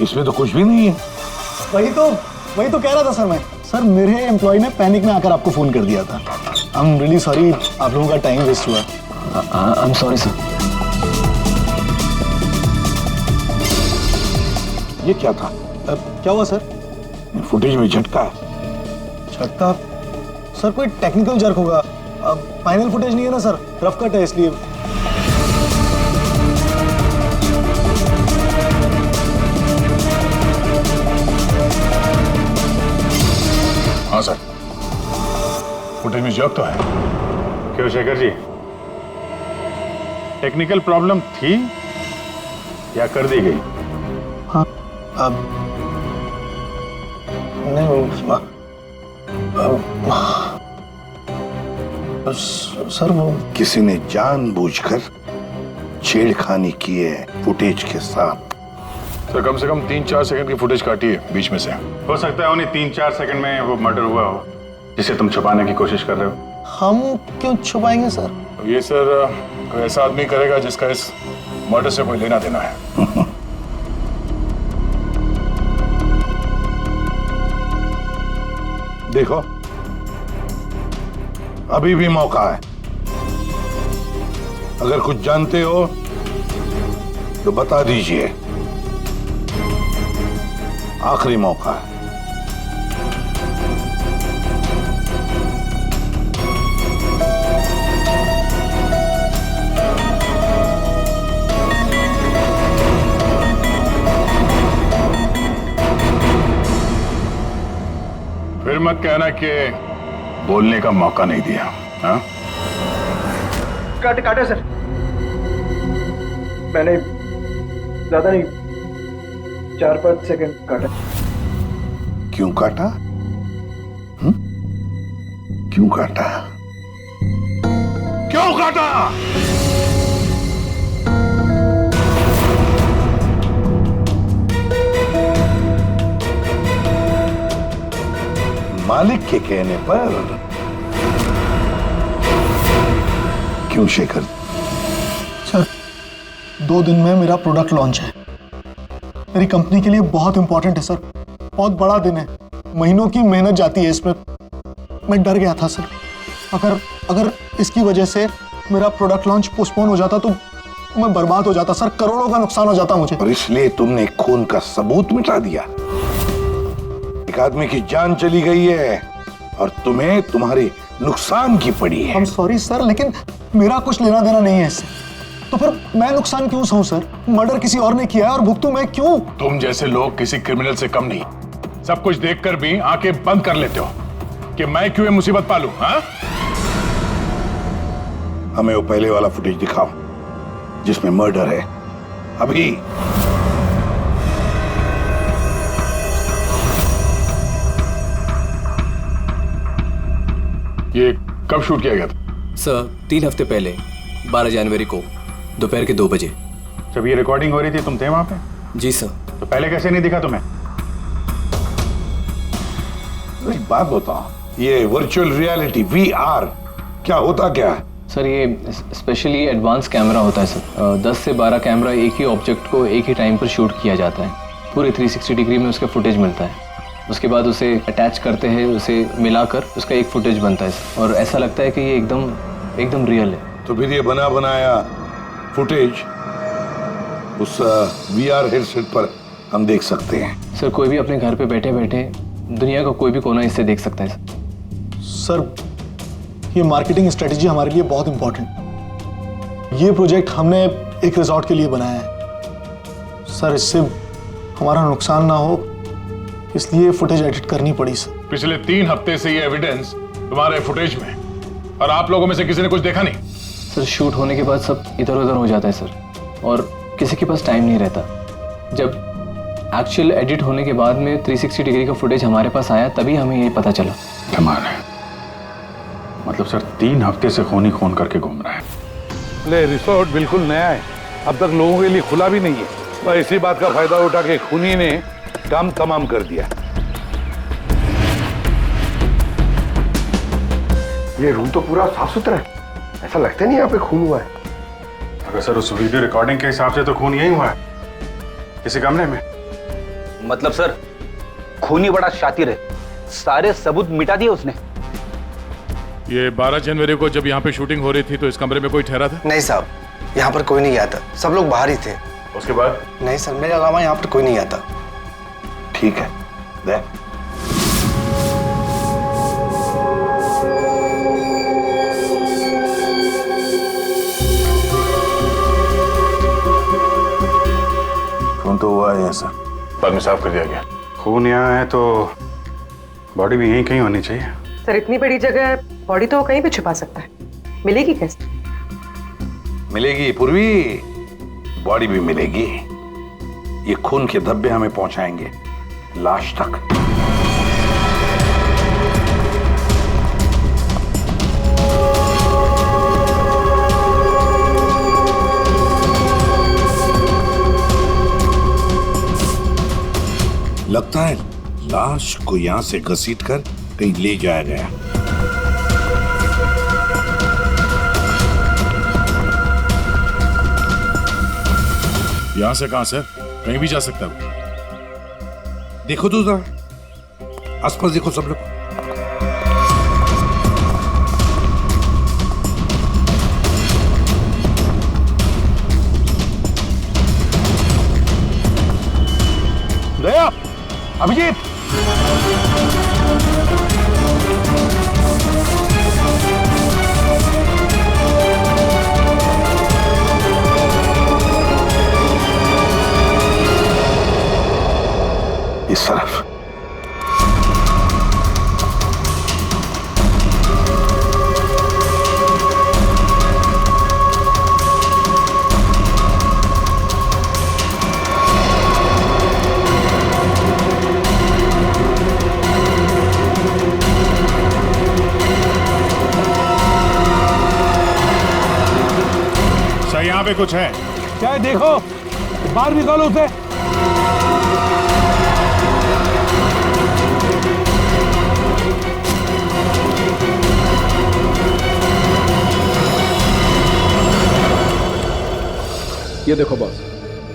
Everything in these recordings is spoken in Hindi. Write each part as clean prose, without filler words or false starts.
इसमें तो कुछ भी नहीं है। वही तो कह रहा था सर मैं। सर मेरे एम्प्लॉय ने पैनिक में आकर आपको फोन कर दिया था। आई एम रियली सॉरी, आप लोगों का टाइम वेस्ट हुआ। I am sorry sir. ये क्या था? क्या हुआ सर? फुटेज में झटका है। झटका? सर कोई टेक्निकल जर्क होगा। फाइनल फुटेज नहीं है ना सर, रफ कट है इसलिए। हाँ सर, फुटेज में जर्क तो है। क्यों शेखर जी, टेक्निकल प्रॉब्लम थी या कर दी गई? हाँ नहीं सर वो किसी ने जानबूझकर छेड़खानी की है फुटेज के साथ। सर कम से कम 3-4 सेकंड की फुटेज काटी है बीच में से। हो सकता है उन्हीं 3-4 सेकंड में वो मर्डर हुआ हो जिसे तुम छुपाने की कोशिश कर रहे हो। हम क्यों छुपाएंगे सर? ये सर कोई ऐसा आदमी करेगा जिसका इस मर्डर से कोई लेना देना है। देखो, अभी भी मौका है। अगर कुछ जानते हो तो बता दीजिए। आखिरी मौका है। फिर मत कहना कि बोलने का मौका नहीं दिया। हाँ? काटे सर, मैंने ज्यादा नहीं 4-5 सेकंड काटा। क्यों काटा? क्यों काटा? क्यों काटा? मालिक के कहने पर। क्यों शेखर? सर 2 दिन में मेरा प्रोडक्ट लॉन्च है। मेरी कंपनी के लिए बहुत इंपॉर्टेंट है सर, बहुत बड़ा दिन है। महीनों की मेहनत जाती है इसमें। मैं डर गया था सर, अगर इसकी वजह से मेरा प्रोडक्ट लॉन्च पोस्टपोन हो जाता तो मैं बर्बाद हो जाता सर, करोड़ों का नुकसान हो जाता मुझे। और इसलिए तुमने खून का सबूत मिटा दिया। एक आदमी की जान चली गई है और तुम्हें तुम्हारे नुकसान की पड़ी है। I'm सॉरी सर, लेकिन मेरा कुछ लेना देना नहीं है इससे। तो फिर मैं नुकसान क्यों सहूं सर? मर्डर किसी और ने किया है और भुगतूं मैं क्यों? तुम जैसे लोग किसी क्रिमिनल से कम नहीं। सब कुछ देखकर भी आंखें बंद कर लेते हो कि मैं क्यों ये मुसीबत पालूं। हाँ? हमें वो पहले वाला फुटेज दिखाओ जिसमें मर्डर है। अभी। ये कब शूट किया गया था? सर 3 हफ्ते पहले 12 जनवरी को दोपहर के 2 बजे। जब ये रिकॉर्डिंग हो रही थी तुम थे वहां पे? जी सर। तो पहले कैसे नहीं दिखा तुम्हें? एक बात बताओ, ये वर्चुअल रियलिटी VR क्या होता क्या है? सर ये स्पेशली एडवांस कैमरा होता है सर। 10 से 12 कैमरा एक ही ऑब्जेक्ट को एक ही टाइम पर शूट किया जाता है। पूरे 360 डिग्री में उसका फुटेज मिलता है। उसके बाद उसे अटैच करते हैं, उसे मिलाकर उसका एक फुटेज बनता है सर। और ऐसा लगता है कि ये एकदम रियल है। तो फिर ये बना बनाया फुटेज उस VR हेडसेट पर हम देख सकते हैं। सर कोई भी अपने घर पे बैठे बैठे दुनिया का कोई भी कोना इससे देख सकता है सर। ये मार्केटिंग स्ट्रेटेजी हमारे लिए बहुत इंपॉर्टेंट। ये प्रोजेक्ट हमने एक रिजॉर्ट के लिए बनाया है सर। इससे हमारा नुकसान ना हो इसलिए फुटेज एडिट करनी पड़ी सर। पिछले 3 हफ्ते से ये एविडेंस तुम्हारे फुटेज में, और आप लोगों में से किसी ने कुछ देखा नहीं? सर शूट होने के बाद सब इधर उधर हो जाता है सर, और किसी के पास टाइम नहीं रहता। जब एक्चुअल एडिट होने के बाद में 360 डिग्री का फुटेज हमारे पास आया तभी हमें ये पता चला। कमाल है। मतलब सर 3 हफ्ते से खून ही खून करके घूम रहा है। ले रिसोर्ट बिल्कुल नया है, अब तक लोगों के लिए खुला भी नहीं है। पर इसी बात का फायदा उठा के खूनी ने काम तमाम कर दिया। ये रूम तो पूरा साफ सुथरा है, ऐसा लगता नहीं यहाँ पे खून हुआ है। अगर सर उस वीडियो रिकॉर्डिंग के हिसाब से तो खून यही हुआ है, किसी कमरे में। मतलब सर, खूनी बड़ा शातिर है, सारे सबूत मिटा दिए उसने। ये 12 जनवरी को जब यहाँ पे शूटिंग हो रही थी तो इस कमरे में कोई ठहरा था? नहीं साहब, यहाँ पर कोई नहीं गया था, सब लोग बाहर ही थे। उसके बाद? नहीं सर, मेरे अलावा यहाँ पर कोई नहीं आता। ठीक है, दे। खून तो हुआ है सर, बाद में साफ कर दिया गया। खून यहाँ है तो बॉडी भी यहीं कहीं होनी चाहिए। सर इतनी बड़ी जगह बॉडी तो कहीं भी छुपा सकता है, मिलेगी कैसे? मिलेगी पूर्वी, बॉडी भी मिलेगी। ये खून के धब्बे हमें पहुंचाएंगे लाश तक। लगता है लाश को यहां से घसीट कर कहीं ले जाया गया। यहां से कहां सर? कहीं भी जा सकता है। देखो तो जरा आसपास देखो सब लोग। दया, अभिजीत, इस तरफ। सर यहाँ पे कुछ है क्या है देखो, बाहर निकालो उसे। ये देखो बॉस,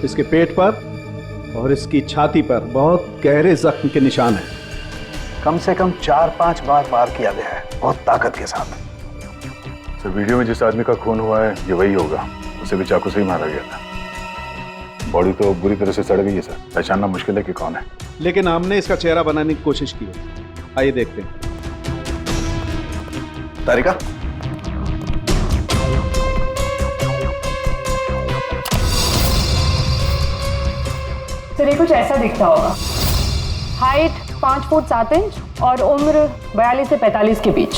इसके पेट पर और इसकी छाती पर बहुत गहरे जख्म के निशान हैं। कम से कम 4-5 बार वार किया गया है, बहुत ताकत के साथ। सर वीडियो में जिस आदमी का खून हुआ है ये वही होगा, उसे भी चाकू से ही मारा गया था। बॉडी तो बुरी तरह से सड़ गई है सर, पहचानना मुश्किल है कि कौन है। लेकिन हमने इसका चेहरा बनाने की कोशिश की है, आइए देखते हैं। तारिका, सर ये कुछ ऐसा दिखता होगा। हाइट 5 फुट 7 इंच और उम्र 42 से 45 के बीच।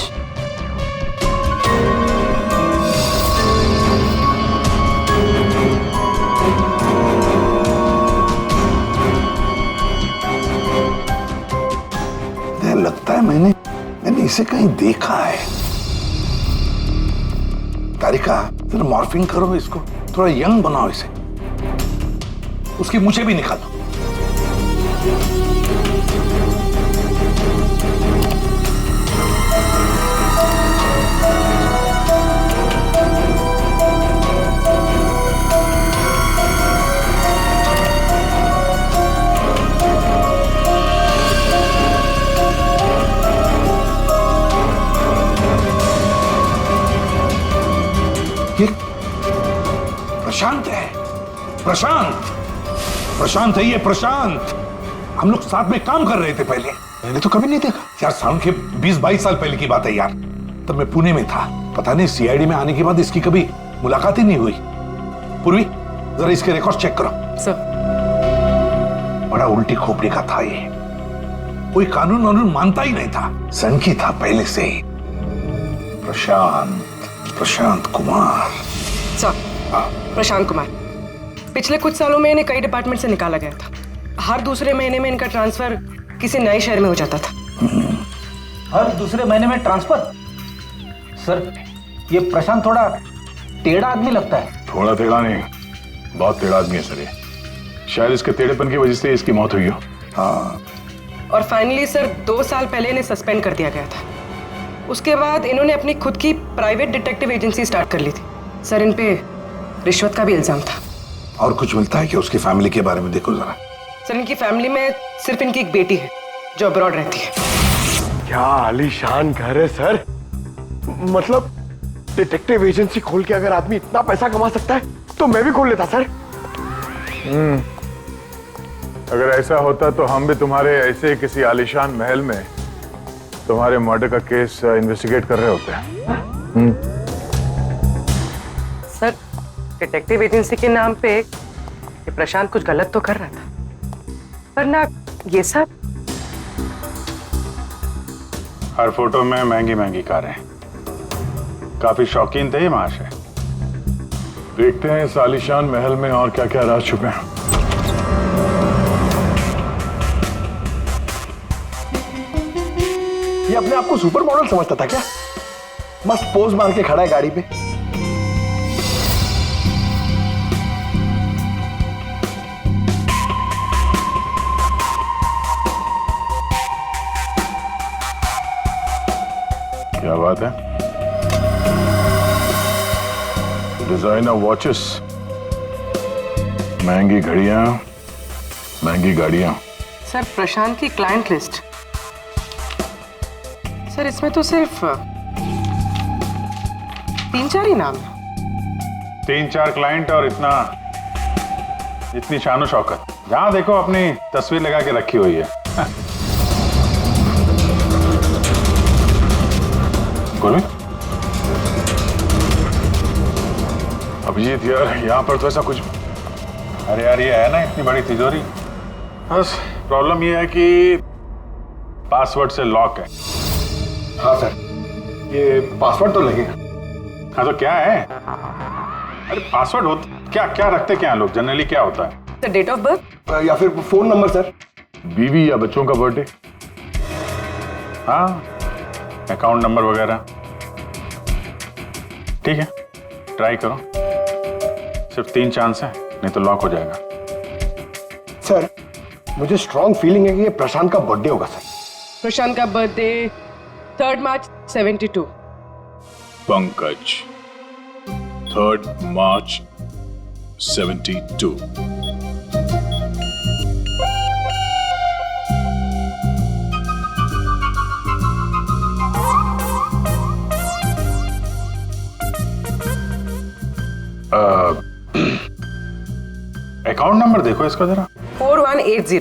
लगता है मैंने इसे कहीं देखा है। तारिका, जरा मॉर्फिंग करो इसको, थोड़ा यंग बनाओ इसे। उसकी मूछें भी निकालो। ये प्रशांत है, प्रशांत है ये, प्रशांत। हम लोग साथ में काम कर रहे थे पहले। मैंने तो कभी नहीं देखा यार, साउंड के 20-22 साल पहले की बात है यार। तब मैं पुणे में था, पता नहीं सीआईडी में आने के बाद इसकी कभी मुलाकात ही नहीं हुई। पूर्वी, जरा इसके रिकॉर्ड चेक करो। सर बड़ा उल्टी खोपड़ी का था ये, कोई कानून वानून मानता ही नहीं था, सनकी था पहले से ही। प्रशांत कुमार। सर, प्रशांत कुमार पिछले कुछ सालों में इन्हें कई डिपार्टमेंट से निकाला गया था। हर दूसरे महीने में इनका ट्रांसफर किसी नए शहर में हो जाता था। हर दूसरे महीने में ट्रांसफर? सर ये प्रशांत थोड़ा टेढ़ा आदमी लगता है। थोड़ा टेढ़ा नहीं, बहुत टेढ़ा आदमी है सर ये। शायद इसके टेढ़ेपन की वजह से इसकी मौत हुई हो। हाँ, और फाइनली सर 2 साल पहले इन्हें सस्पेंड कर दिया गया था। उसके बाद इन्होंने अपनी खुद की प्राइवेट डिटेक्टिव एजेंसी स्टार्ट कर ली थी। सर इन पे रिश्वत का भी इल्जाम था। और कुछ मिलता है कि उसकी फैमिली के बारे में देखो जरा। सर इनकी फैमिली में सिर्फ इनकी एक बेटी है जो अब्रॉड रहती है। क्या आलीशान घर है सर। मतलब डिटेक्टिव एजेंसी खोल के अगर आदमी इतना पैसा कमा सकता है तो मैं भी खोल लेता सर। अगर ऐसा होता तो हम भी तुम्हारे ऐसे किसी आलीशान महल में तुम्हारे मर्डर का केस इन्वेस्टिगेट कर रहे होते हैं। सर डिटेक्टिव एजेंसी के नाम पे ये प्रशांत कुछ गलत तो कर रहा था, पर ना ये सब। हर फोटो में महंगी महंगी कारें, काफी शौकीन थे ये महाशय। देखते हैं इस आलीशान महल में और क्या क्या राज छुपे हैं। ये अपने आप को सुपर मॉडल समझता था क्या? मस्त पोज मार के खड़ा है गाड़ी पे। क्या बात है? डिजाइनर वॉचेस, महंगी घड़ियां, महंगी गाड़ियां। सर प्रशांत की क्लाइंट लिस्ट, सर इसमें तो सिर्फ 3-4 ही नाम है। 3-4 क्लाइंट और इतनी शानो शौकत। जहां देखो अपनी तस्वीर लगा के रखी हुई है। अभिजीत यार, यहाँ पर तो ऐसा कुछ। अरे यार ये है ना इतनी बड़ी तिजोरी, बस प्रॉब्लम ये है कि पासवर्ड से लॉक है। हाँ सर, ये पासवर्ड तो लगेगा। हाँ तो क्या है? अरे पासवर्ड होता क्या? क्या रखते क्या लोग जनरली? क्या होता है? सर डेट ऑफ बर्थ या फिर फोन नंबर सर। बीवी या बच्चों का बर्थडे, हाँ अकाउंट नंबर वगैरह। ठीक है ट्राई करो, सिर्फ 3 चांस है, नहीं तो लॉक हो जाएगा। सर मुझे स्ट्रॉन्ग फीलिंग है कि ये प्रशांत का बर्थडे होगा सर। प्रशांत का बर्थडे 3 मार्च 72। पंकज 3 मार्च 72। अकाउंट नंबर देखो इसका जरा। 4180।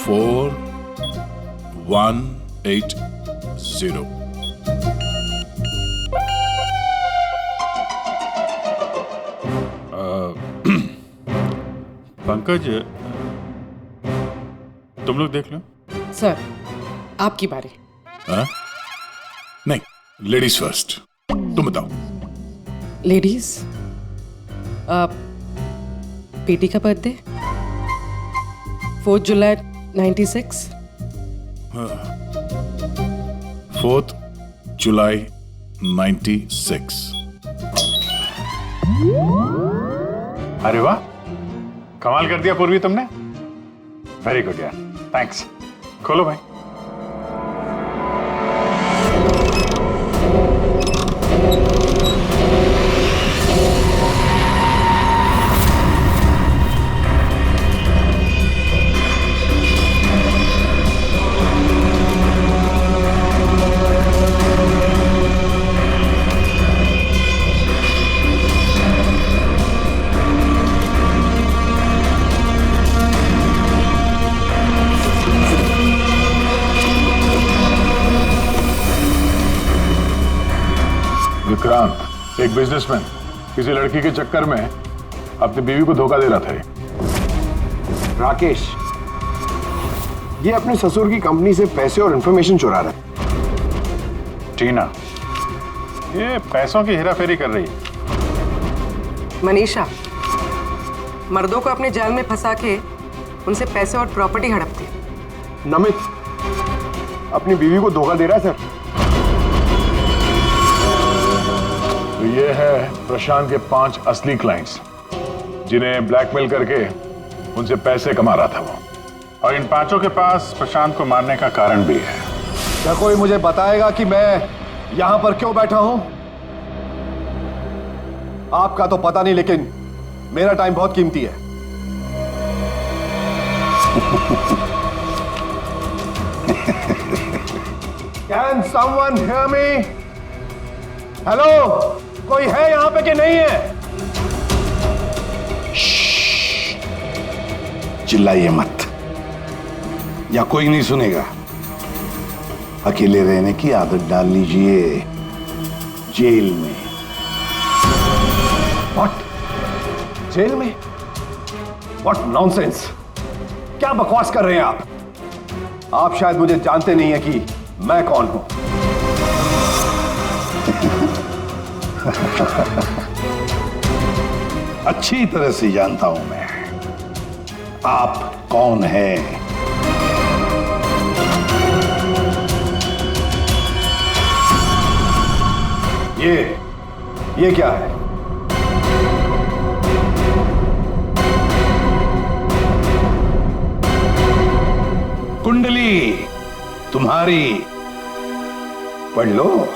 4180। पंकज तुम लोग देख लो। सर आपकी बारी। हाँ? नहीं, लेडीज फर्स्ट। तुम बताओ। लेडीज, बेटी का बर्थडे 4 जुलाई 96। 4 जुलाई 96। अरे वाह, कमाल कर दिया पूर्वी तुमने। वेरी गुड यार, थैंक्स। खोलो भाई। विक्रांत एक बिजनेसमैन किसी लड़की के चक्कर में अपनी बीवी को धोखा दे रहा था। राकेश ये अपने ससुर की कंपनी से पैसे और इंफॉर्मेशन चुरा रहा है। टीना ये पैसों की हेराफेरी कर रही है। मनीषा मर्दों को अपने जाल में फंसा के उनसे पैसे और प्रॉपर्टी हड़पती। नमित अपनी बीवी को धोखा दे रहा है सर। तो ये है प्रशांत के 5 असली क्लाइंट्स जिन्हें ब्लैकमेल करके उनसे पैसे कमा रहा था वो। और इन 5 के पास प्रशांत को मारने का कारण भी है। क्या कोई मुझे बताएगा कि मैं यहां पर क्यों बैठा हूं? आपका तो पता नहीं, लेकिन मेरा टाइम बहुत कीमती है। Can someone hear me? Hello, कोई है यहां पे कि नहीं है? चिल्लाइए मत, या कोई नहीं सुनेगा। अकेले रहने की आदत डाल लीजिए जेल में। What? जेल में? What nonsense? क्या बकवास कर रहे हैं आप? आप शायद मुझे जानते नहीं है कि मैं कौन हूं। अच्छी तरह से जानता हूं मैं आप कौन हैं। ये क्या है? कुंडली तुम्हारी, पढ़ लो।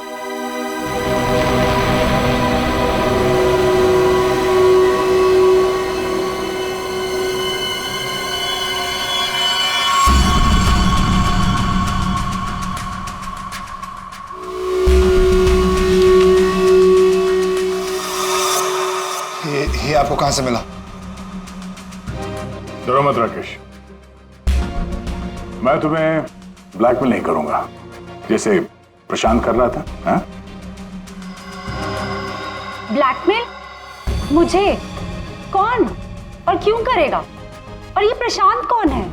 ये आपको कहां से मिला? डरो मत राकेश, मैं तुम्हें ब्लैकमेल नहीं करूंगा जैसे प्रशांत कर रहा था। हाँ? ब्लैकमेल? मुझे? कौन और क्यों करेगा? और ये प्रशांत कौन है?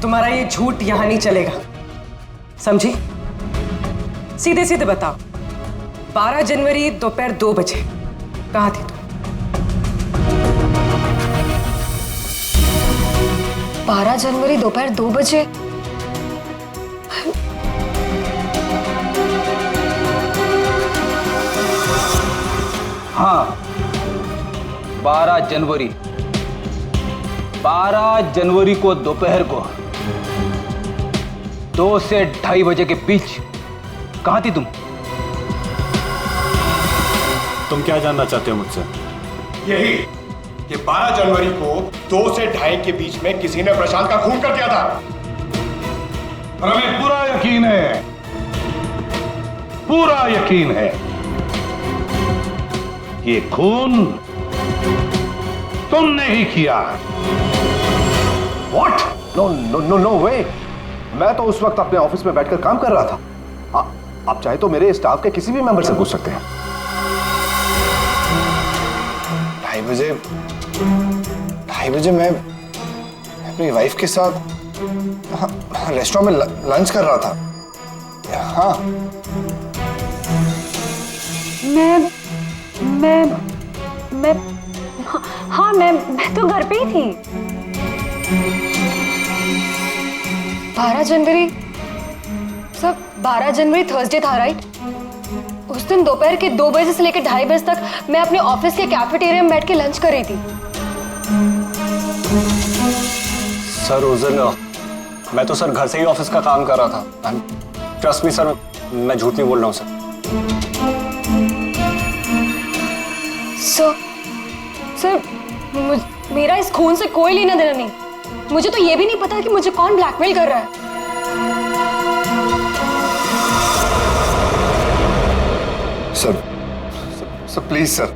तुम्हारा ये झूठ यहां नहीं चलेगा, समझी? सीधे सीधे बताओ, 12 जनवरी दोपहर 2 बजे कहां थी तुम? 12 जनवरी दोपहर 2 बजे? हाँ, 12 जनवरी 12 जनवरी को दोपहर को 2 से 2:30 बजे के बीच कहां थी तुम? तुम क्या जानना चाहते हो मुझसे? यही कि 12 जनवरी को 2 से 2:30 के बीच में किसी ने प्रशांत का खून कर दिया था। और हमें पूरा यकीन है, पूरा यकीन है ये खून तुमने ही किया। What? No way! मैं तो उस वक्त अपने ऑफिस में बैठकर काम कर रहा था। आप चाहे तो मेरे स्टाफ के किसी भी मेंबर से पूछ सकते हैं। 2:30 बजे मैं अपनी वाइफ के साथ रेस्टोरेंट में लंच कर रहा था। हाँ, मैं तो घर पे ही थी। 12 जनवरी, सब 12 जनवरी थर्सडे था, राइट? उस दिन दोपहर के 2 बजे से लेकर 2:30 बजे तक मैं अपने ऑफिस के कैफेटेरिया में बैठ के लंच कर रही थी। सर उस दिन मैं तो सर घर से ही ऑफिस का काम कर रहा था। ट्रस्ट मी सर, मैं झूठ नहीं बोल रहा हूँ सर। सर, मेरा इस खून से कोई लेना देना नहीं। मुझे तो ये भी नहीं पता कि मुझे कौन ब्लैकमेल कर रहा है। सर प्लीज सर,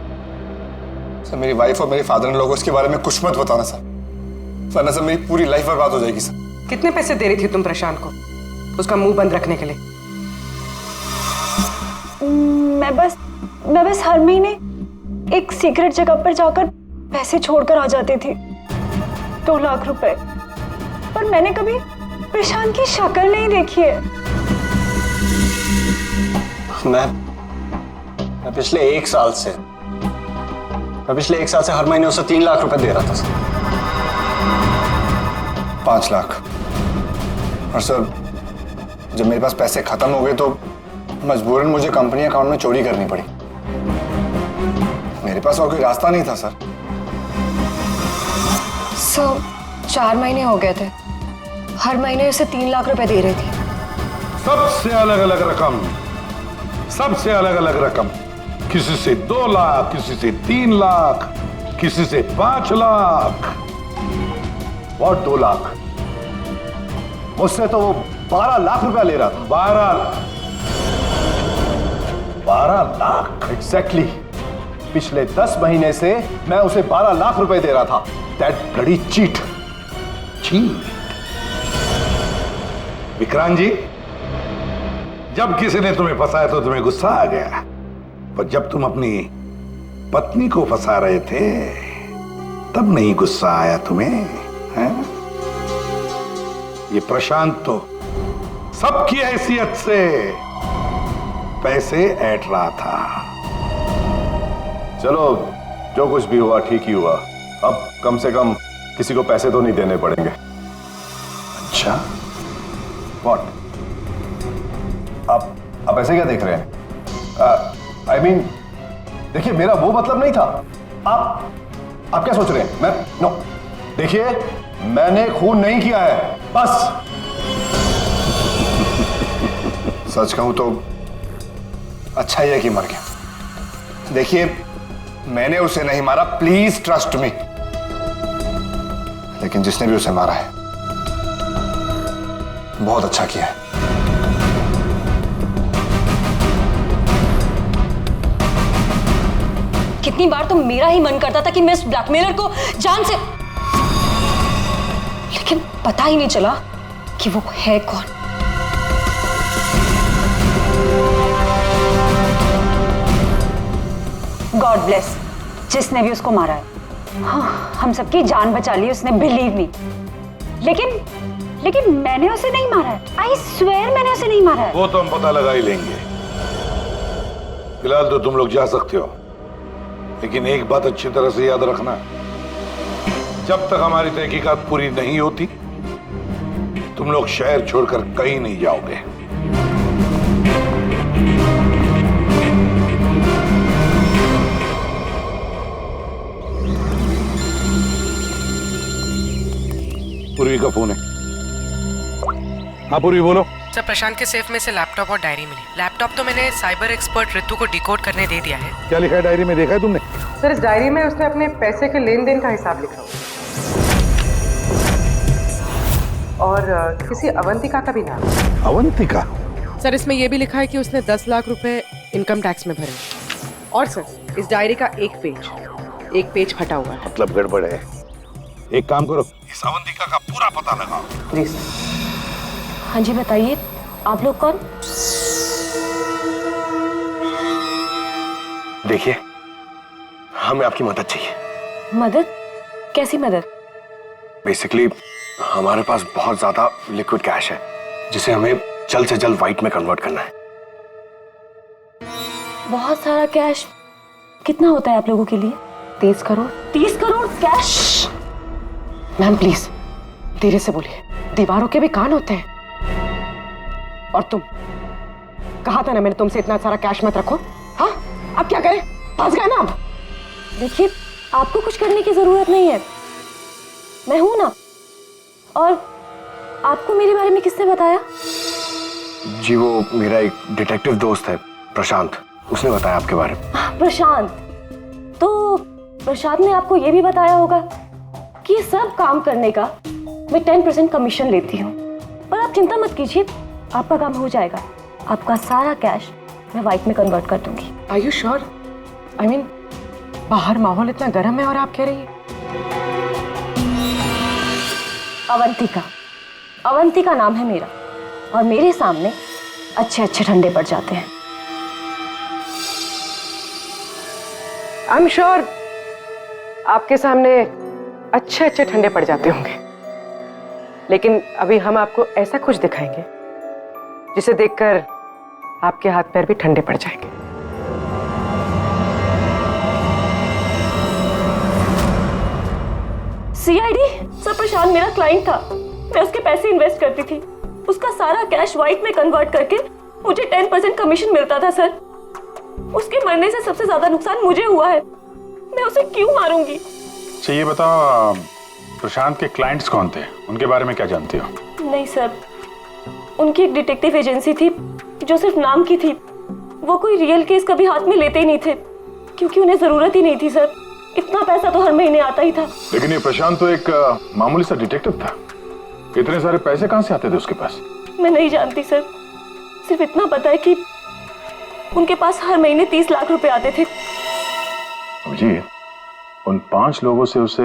मेरी वाइफ और मेरे फादर इन लोगों इसके बारे में कुछ मत बताना सर, वरना सर मेरी पूरी लाइफ बर्बाद हो जाएगी सर। कितने पैसे दे रही थी तुम प्रशांत को उसका मुंह बंद रखने के लिए? मैं बस हर महीने एक सीक्रेट जगह पर जाकर पैसे छोड़कर आ जाती थी, 2 लाख रुपए। पर मैंने कभी प्रशांत की शक्ल नहीं देखी है। मैं पिछले 1 साल से हर महीने उसे 3 लाख रुपए दे रहा था सर। 5 लाख। और सर जब मेरे पास पैसे खत्म हो गए तो मजबूरन मुझे कंपनी अकाउंट में चोरी करनी पड़ी। मेरे पास और कोई रास्ता नहीं था सर। 4 महीने हो गए थे, हर महीने उसे 3 लाख रुपए दे रही थी। सबसे अलग अलग रकम, सबसे अलग अलग रकम। किसी से 2 लाख, किसी से 3 लाख, किसी से 5 लाख। और 2 लाख? मुझसे तो वो 12 लाख रुपया ले रहा था। 12 लाख? एग्जैक्टली। पिछले 10 महीने से मैं उसे 12 लाख रुपए दे रहा था। That bloody cheat. Vikrant ji, जब किसी ने तुम्हें फंसाया तो तुम्हें गुस्सा आ गया, पर जब तुम अपनी पत्नी को फंसा रहे थे तब नहीं गुस्सा आया तुम्हें, हैं? ये प्रशांत तो सबकी हैसियत से पैसे ऐंठ रहा था। चलो, जो कुछ भी हुआ ठीक ही हुआ। अब कम से कम किसी को पैसे तो नहीं देने पड़ेंगे। अच्छा, व्हाट? आप ऐसे क्या देख रहे हैं? आई मीन, देखिए, मेरा वो मतलब नहीं था। आप क्या सोच रहे हैं? मैं नो, देखिए, मैंने खून नहीं किया है, बस। सच कहूं तो अच्छा ही है कि मर गया। देखिए, मैंने उसे नहीं मारा, प्लीज ट्रस्ट मी। लेकिन जिसने भी उसे मारा है बहुत अच्छा किया है। कितनी बार तो मेरा ही मन करता था कि मैं इस ब्लैकमेलर को जान से, लेकिन पता ही नहीं चला कि वो है कौन। गॉड ब्लेस जिसने भी उसको मारा है। हाँ, हम सबकी जान बचा ली उसने, बिलीव मी। लेकिन मैंने उसे नहीं मारा है। आई स्वेयर मैंने उसे नहीं मारा है। वो तो हम पता लगा ही लेंगे। फिलहाल तो तुम लोग जा सकते हो, लेकिन एक बात अच्छी तरह से याद रखना, जब तक हमारी तहकीकात पूरी नहीं होती तुम लोग शहर छोड़कर कहीं नहीं जाओगे। पूर्वी का फोन है। हाँ पूर्वी, बोलो। सर, प्रशांत के सेफ में से लैपटॉप और डायरी मिली। लैपटॉप तो मैंने साइबर एक्सपर्ट ऋतु को डिकोड करने दे दिया है। क्या लिखा है डायरी में, देखा है तुमने? सर, इस डायरी में उसने अपने पैसे के लेन देन का हिसाब लिखा हुआ और किसी अवंतिका का भी नाम। अवंतिका? सर, इसमें यह भी लिखा है कि उसने 10 लाख रुपए इनकम टैक्स में भरे। और सर, इस डायरी का एक पेज फटा हुआ है। मतलब गड़बड़ है। एक काम करो, इस अवंतिका का पूरा पता लगाओ प्लीज। हाँ जी, बताइए, आप लोग कौन? देखिए, हमें आपकी मदद चाहिए। मदद? कैसी मदद? बेसिकली हमारे पास बहुत ज्यादा लिक्विड कैश है जिसे हमें जल्द से जल्द व्हाइट में कन्वर्ट करना है। बहुत सारा कैश? कितना होता है आप लोगों के लिए? 30 crore. 30 crore cash? Ma'am please धीरे से बोलिए, दीवारों के भी कान होते हैं। और तुम, कहा था ना मैंने तुमसे इतना सारा कैश मत रखो। हाँ, अब क्या करें? फंस गए ना अब। देखिए, आपको कुछ करने की जरूरत नहीं है, मैं हूं ना। और आपको मेरे बारे में किसने बताया? जी, वो मेरा एक डिटेक्टिव दोस्त है प्रशांत, उसने बताया आपके बारे में। प्रशांत? तो प्रशांत ने आपको यह भी बताया होगा कि ये सब काम करने का मैं 10% कमीशन लेती हूँ। पर आप चिंता मत कीजिए, आपका काम हो जाएगा। आपका सारा कैश मैं व्हाइट में कन्वर्ट कर दूंगी। Are you sure? I mean, बाहर माहौल इतना गर्म है और आप कह रही हैं। अवंतिका नाम है मेरा, और मेरे सामने अच्छे अच्छे ठंडे पड़ जाते हैं। आई एम श्योर आपके सामने अच्छे अच्छे ठंडे पड़ जाते होंगे, लेकिन अभी हम आपको ऐसा कुछ दिखाएंगे जिसे देखकर आपके हाथ पैर भी ठंडे पड़ जाएंगे। सीआईडी? सर, प्रशांत मेरा क्लाइंट था, मैं उसके पैसे इन्वेस्ट करती थी। उसका सारा कैश व्हाइट में कन्वर्ट करके मुझे 10% कमीशन मिलता था सर। उसके मरने से सबसे ज्यादा नुकसान मुझे हुआ है, मैं उसे क्यों मारूंगी? अच्छा ये बताओ, प्रशांत के क्लाइंट्स कौन थे, उनके बारे में क्या जानती हो? नहीं सर, उनकी एक डिटेक्टिव एजेंसी थी जो सिर्फ नाम की थी। वो कोई रियल केस कभी हाथ में लेते ही नहीं थे, क्योंकि उन्हें जरूरत ही नहीं थी सर। इतना पैसा तो हर महीने आता ही था। लेकिन ये प्रशांत तो एक मामूली सा डिटेक्टिव था, इतने सारे पैसे कहां से आते थे उसके पास? मैं नहीं जानती सर, सिर्फ इतना पता है कि उनके पास हर महीने 30 लाख रुपए आते थे। जी, उन 5 लोगों से उसे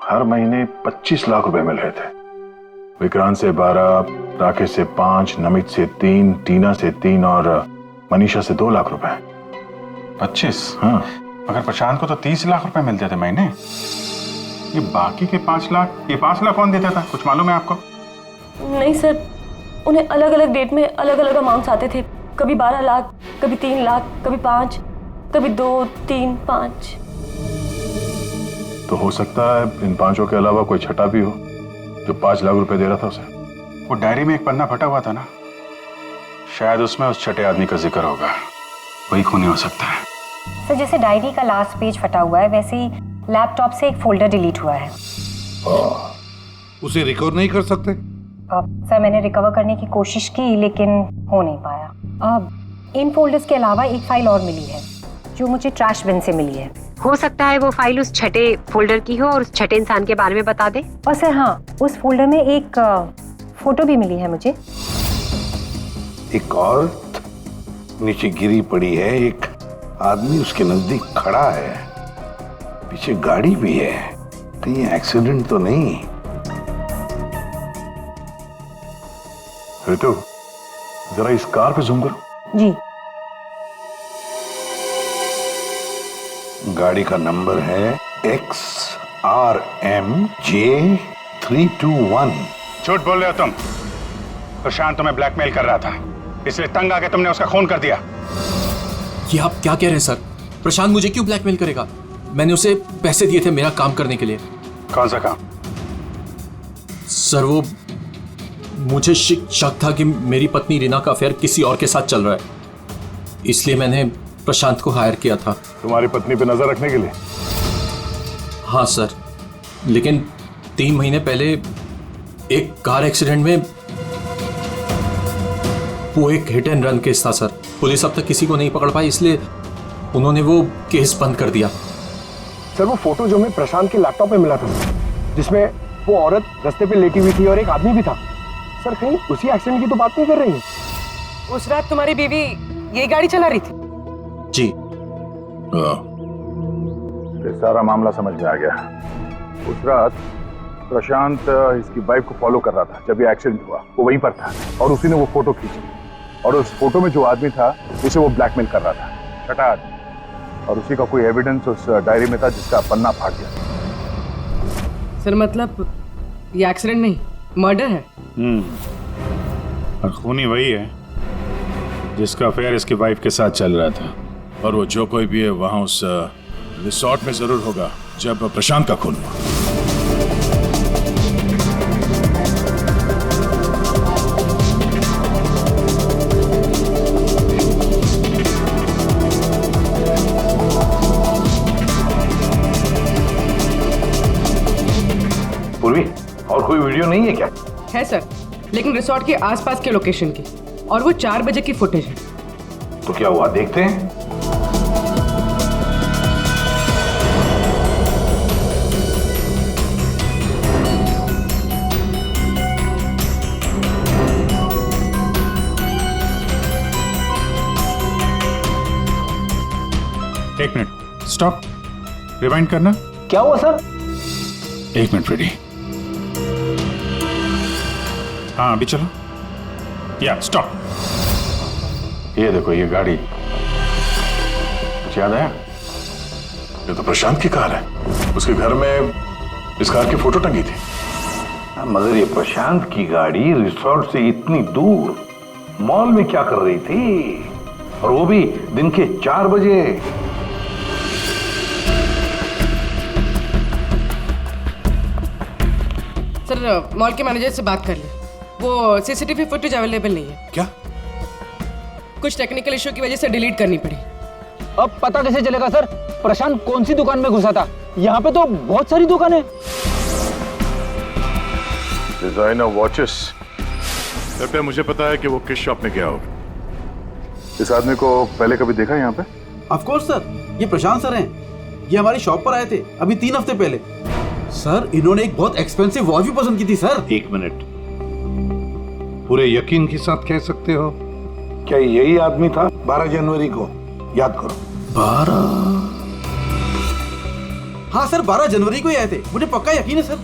हर महीने 25 लाख रुपए मिल रहे थे। विक्रांत से 12, राकेश से 5, नमित से 3, टीना से 3 और मनीषा से 2 लाख रुपए। 25? हाँ। मगर प्रशांत को तो 30 लाख रुपए मिलते थे महीने। ये बाकी के 5 लाख, ये 5 लाख कौन देता था, कुछ मालूम है आपको? नहीं सर, उन्हें अलग अलग डेट में अलग अलग अमाउंट्स आते थे। कभी 12 लाख, कभी 3 लाख, कभी 5, कभी 2, 3, 5। तो हो सकता है इन 5 के अलावा कोई छठा भी हो जो 5 लाख रुपए दे रहा था उसे। वो डायरी में एक पन्ना फटा हुआ था ना, शायद उसमें उस छठे आदमी का जिक्र होगा, वही खूनी हो सकता है। सर जैसे डायरी का लास्ट पेज फटा हुआ है, वैसे ही लैपटॉप से एक फोल्डर डिलीट हुआ है। उसे रिकवर नहीं कर सकते? सर मैंने रिकवर करने की कोशिश की लेकिन हो नहीं पाया। इन फोल्डर्स के अलावा एक फाइल और मिली है जो मुझे ट्रैश बिन से मिली है। हो सकता है वो फाइल उस छठे फोल्डर की हो और उस छठे इंसान के बारे में बता दे। और सर हाँ, उस फोल्डर में एक फोटो भी मिली है मुझे। एक औरत नीचे गिरी पड़ी है, एक आदमी उसके नजदीक खड़ा है, पीछे गाड़ी भी है। तो ये एक्सीडेंट तो नहीं? ऋतु, जरा इस कार पे जूम करो। जी। गाड़ी का नंबर है XRMJ321। झूठ बोल रहे हो तुम। प्रशांत तुम्हें ब्लैकमेल कर रहा था, इसलिए तंग आके तुमने उसका खून कर दिया। ये आप क्या कह रहे हैं सर? प्रशांत मुझे क्यों ब्लैकमेल करेगा? मैंने उसे पैसे दिए थे मेरा काम करने के लिए। कौन सा काम? सर वो मुझे शक था कि मेरी पत्नी रीना का अफेयर किसी और के साथ चल रहा है, इसलिए मैंने प्रशांत को हायर किया था। तुम्हारी पत्नी पे नजर रखने के लिए? हाँ सर, लेकिन 3 महीने पहले एक कार एक्सीडेंट में, वो एक हिट एंड रन केस था सर। पुलिस अब तक किसी को नहीं पकड़ पाई, इसलिए उन्होंने वो केस बंद कर दिया। सर वो फोटो जो हमें प्रशांत के लैपटॉप पे मिला था, जिसमें वो औरत रास्ते पे लेटी हुई थी और एक आदमी भी था। सर कहीं उसी एक्सीडेंट की तो बात नहीं कर रही है? उस रात तुम्हारी बीवी ये गाड़ी चला रही थी? जी। ये सारा मामला समझ में आ गया। उस रात प्रशांत इसकी वाइफ को फॉलो कर रहा था। जब ये एक्सीडेंट हुआ वो वहीं पर था और उसी ने वो फोटो खींची, और उस फोटो में जो आदमी था उसे वो ब्लैकमेल कर रहा था, छठा आदमी। और उसी का कोई एविडेंस उस डायरी में था जिसका पन्ना फाड़ गया। सर मतलब ये एक्सीडेंट नहीं, मर्डर है। और खूनी वही है जिसका अफेयर इसकी वाइफ के साथ चल रहा था। और वो जो कोई भी है वहां उस रिसोर्ट में जरूर होगा जब प्रशांत का खून हुआ। पूर्वी, और कोई वीडियो नहीं है क्या? है सर, लेकिन रिसोर्ट के आसपास के लोकेशन की, और वो 4 बजे की फुटेज है। तो क्या हुआ देखते हैं। एक मिनट, स्टॉप, रिवाइंड करना। क्या हुआ सर? 1 minute Freddy. हाँ अभी चलो। या स्टॉप। ये देखो ये गाड़ी, कुछ याद आया? ये तो प्रशांत की कार है। उसके घर में इस कार की फोटो टंगी थी। मगर ये प्रशांत की गाड़ी रिसोर्ट से इतनी दूर मॉल में क्या कर रही थी, और वो भी दिन के 4 बजे? सर मॉल के मैनेजर से बात कर ले, वो सीसीटीवी फुटेज अवेलेबल नहीं है। क्या? कुछ टेक्निकल इशू की वजह से डिलीट करनी पड़ी। अब पता कैसे चलेगा सर प्रशांत कौन सी दुकान में घुसा था? यहाँ पे तो बहुत सारी दुकानें। Designer watches. लगता है मुझे पता है कि वो किस शॉप में गया होगा। इस आदमी को पहले कभी देखा यहाँ पे? ऑफ कोर्स सर, ये प्रशांत सर हैं। ये हमारी शॉप पर आए थे अभी 3 हफ्ते पहले। सर इन्होंने एक बहुत एक्सपेंसिव वॉच भी पसंद की थी सर। 1 मिनट, पूरे यकीन के साथ कह सकते हो क्या यही आदमी था 12 जनवरी को? याद करो। 12? हाँ सर 12 जनवरी को ही आए थे, मुझे पक्का यकीन है सर।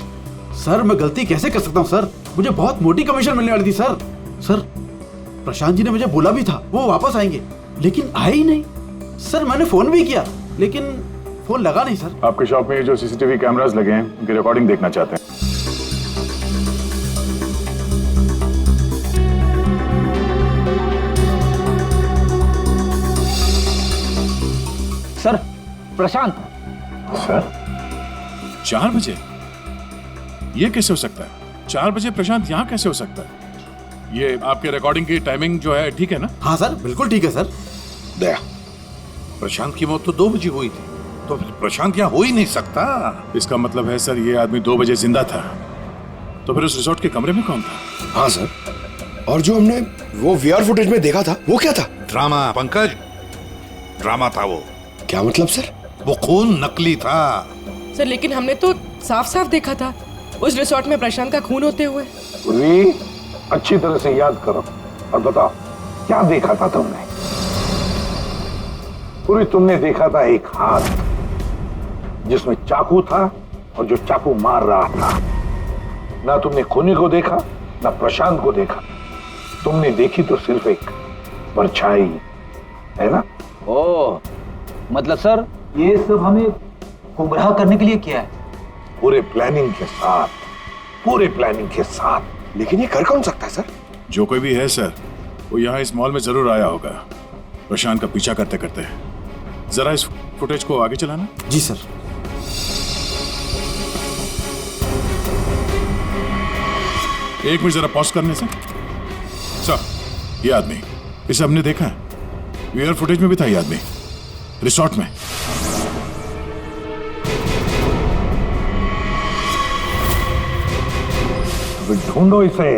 सर मैं गलती कैसे कर सकता हूँ सर, मुझे बहुत मोटी कमीशन मिलने वाली थी सर। सर प्रशांत जी ने मुझे बोला भी था वो वापस आएंगे, लेकिन आए ही नहीं। सर मैंने फोन भी किया लेकिन फोन लगा नहीं सर। आपके शॉप में जो सीसीटीवी कैमरास लगे हैं उनकी रिकॉर्डिंग देखना चाहते हैं। सर प्रशांत। सर 4 बजे? ये कैसे हो सकता है? 4 बजे प्रशांत यहाँ कैसे हो सकता है? ये आपके रिकॉर्डिंग की टाइमिंग जो है ठीक है ना? हाँ सर बिल्कुल ठीक है सर। दया, प्रशांत की मौत तो 2 बजे हुई थी, तो प्रशांत यहाँ हो ही नहीं सकता। इसका मतलब है सर ये आदमी 2 बजे जिंदा था, तो फिर उस रिसोर्ट के कमरे में कौन था? हाँ सर, और जो हमने वो वीआर फुटेज में देखा था वो क्या था? ड्रामा पंकज, ड्रामा था वो। क्या मतलब सर? वो खून नकली था सर, लेकिन हमने तो साफ साफ देखा था उस रिसोर्ट में प्रशांत का खून होते हुए। पूरी अच्छी तरह से याद करो और बताओ क्या देखा था तुमने? पूरी तुमने देखा था एक हाथ जिसमें चाकू था और जो चाकू मार रहा था। ना तुमने खूनी को देखा ना प्रशांत को देखा, तुमने देखी तो सिर्फ एक परछाई, है ना? ओह, मतलब सर ये सब हमें गुमराह करने के लिए किया है? पूरे प्लानिंग के साथ, पूरे प्लानिंग के साथ। लेकिन ये कर कौन सकता है सर? जो कोई भी है सर, वो यहाँ इस मॉल में जरूर आया होगा प्रशांत का पीछा करते करते। जरा इस फुटेज को आगे चलाना। जी सर। एक मिनट जरा पॉज करने से। सर ये आदमी, इसे हमने देखा है, वीआर फुटेज में भी था ये आदमी रिसोर्ट में। ढूंढो इसे।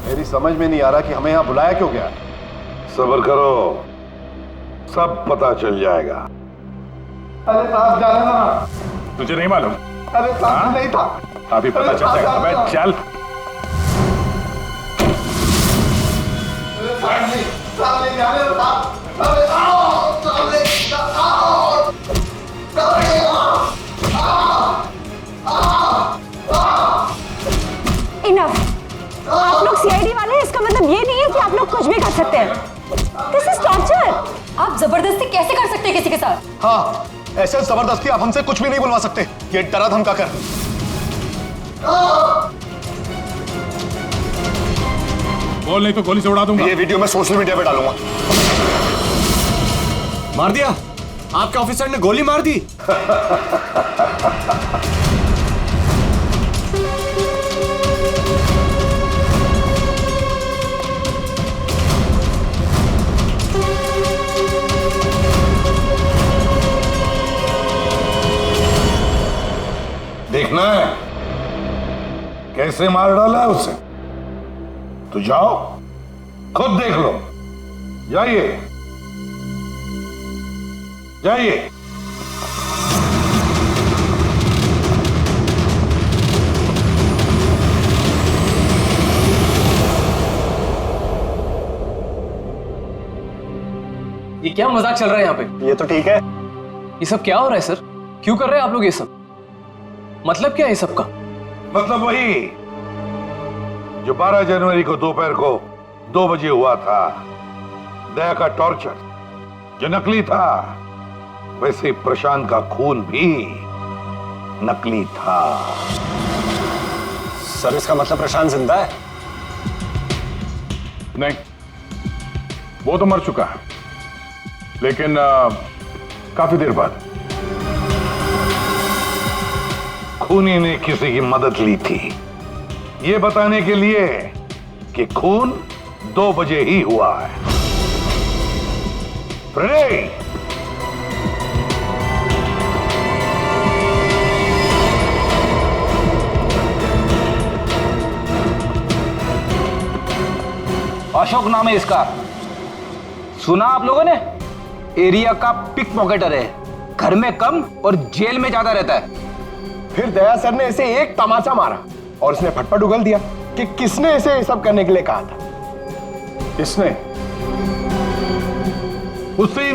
मेरी समझ में नहीं आ रहा कि हमें यहाँ बुलाया क्यों गया। सब्र करो, सब पता चल जाएगा। अरे साहब जाने ना। तुझे नहीं मालूम? अरे साहब नहीं था। अभी पता चल जाएगा। अबे चल। इनफ। आप लोग सीआईडी वाले हैं, इसका मतलब ये नहीं है कि आप लोग कुछ भी कर सकते हैं। This is torture. आप जबरदस्ती कैसे कर सकते हैं किसी के साथ? हाँ, ऐसे जबरदस्ती आप हमसे कुछ भी नहीं बुलवा सकते। ये डरा धमका कर। बोल नहीं तो गोली से उड़ा दूंगा। ये वीडियो मैं सोशल मीडिया पे डालूंगा। मार दिया? आपके ऑफिसर ने गोली मार दी? देखना है कैसे मार डाला है उसे? तो जाओ खुद देख लो। जाइए जाइए। ये क्या मजाक चल रहा है यहाँ पे? ये तो ठीक है। ये सब क्या हो रहा है सर? क्यों कर रहे हैं आप लोग ये सब? मतलब क्या है ये सब का? मतलब वही जो 12 जनवरी को दोपहर को 2 बजे हुआ था, दया का टॉर्चर जो नकली था, वैसे प्रशांत का खून भी नकली था। सर इसका मतलब प्रशांत जिंदा है? नहीं, वो तो मर चुका है, लेकिन काफी देर बाद। खूनी ने किसी की मदद ली थी ये बताने के लिए कि खून 2 बजे ही हुआ है। फ्रेडे, अशोक नाम है इसका, सुना आप लोगों ने? एरिया का पिक पॉकेटर है, घर में कम और जेल में ज्यादा रहता है। फिर दया सर ने इसे एक तमाचा मारा और इसने फटफट उगल दिया कि किसने इसे ये सब करने के लिए कहा था। किसने? उसी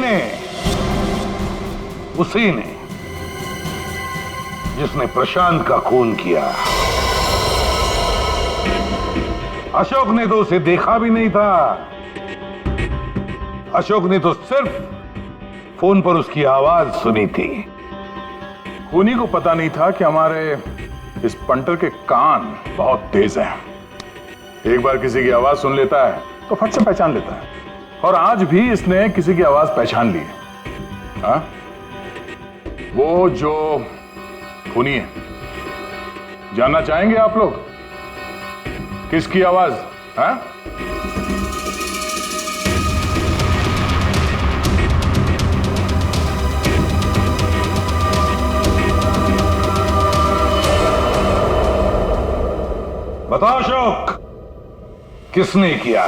ने जिसने प्रशांत का खून किया। अशोक ने तो उसे देखा भी नहीं था। अशोक ने तो सिर्फ फोन पर उसकी आवाज सुनी थी। खूनी को पता नहीं था कि हमारे इस पंटर के कान बहुत तेज हैं। एक बार किसी की आवाज सुन लेता है तो फट से पहचान लेता है, और आज भी इसने किसी की आवाज पहचान ली है। हाँ? वो जो खूनी है, जानना चाहेंगे आप लोग किसकी आवाज? हाँ? बताओ अशोक, किसने किया?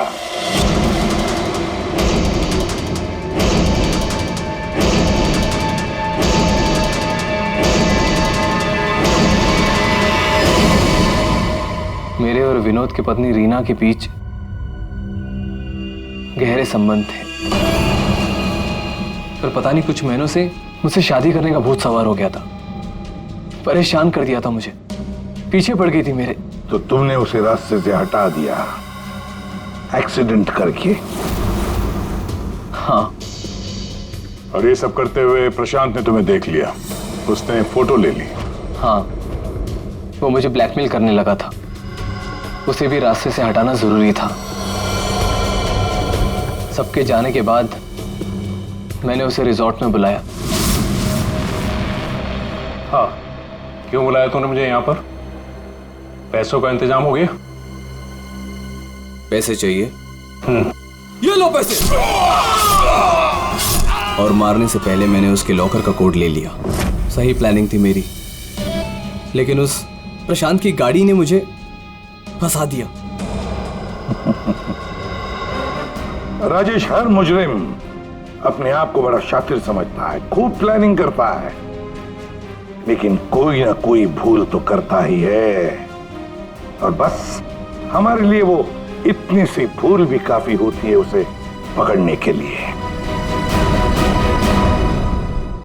मेरे और विनोद की पत्नी रीना के बीच गहरे संबंध थे, पर पता नहीं कुछ महीनों से मुझसे शादी करने का भूत सवार हो गया था। परेशान कर दिया था मुझे, पीछे पड़ गई थी मेरे। तो तुमने उसे रास्ते से हटा दिया एक्सीडेंट करके? हाँ। और ये सब करते हुए प्रशांत ने तुम्हें देख लिया, उसने फोटो ले ली। हाँ, वो मुझे ब्लैकमेल करने लगा था। उसे भी रास्ते से हटाना जरूरी था। सबके जाने के बाद मैंने उसे रिजॉर्ट में बुलाया। हाँ, क्यों बुलाया तूने मुझे यहाँ पर? पैसों का इंतजाम हो गया? पैसे चाहिए? ये लो पैसे। और मारने से पहले मैंने उसके लॉकर का कोड ले लिया। सही प्लानिंग थी मेरी, लेकिन उस प्रशांत की गाड़ी ने मुझे फंसा दिया। राजेश हर मुजरिम अपने आप को बड़ा शातिर समझता है, खूब प्लानिंग करता है, लेकिन कोई ना कोई भूल तो करता ही है। और बस हमारे लिए वो इतनी सी भूल भी काफी होती है उसे पकड़ने के लिए।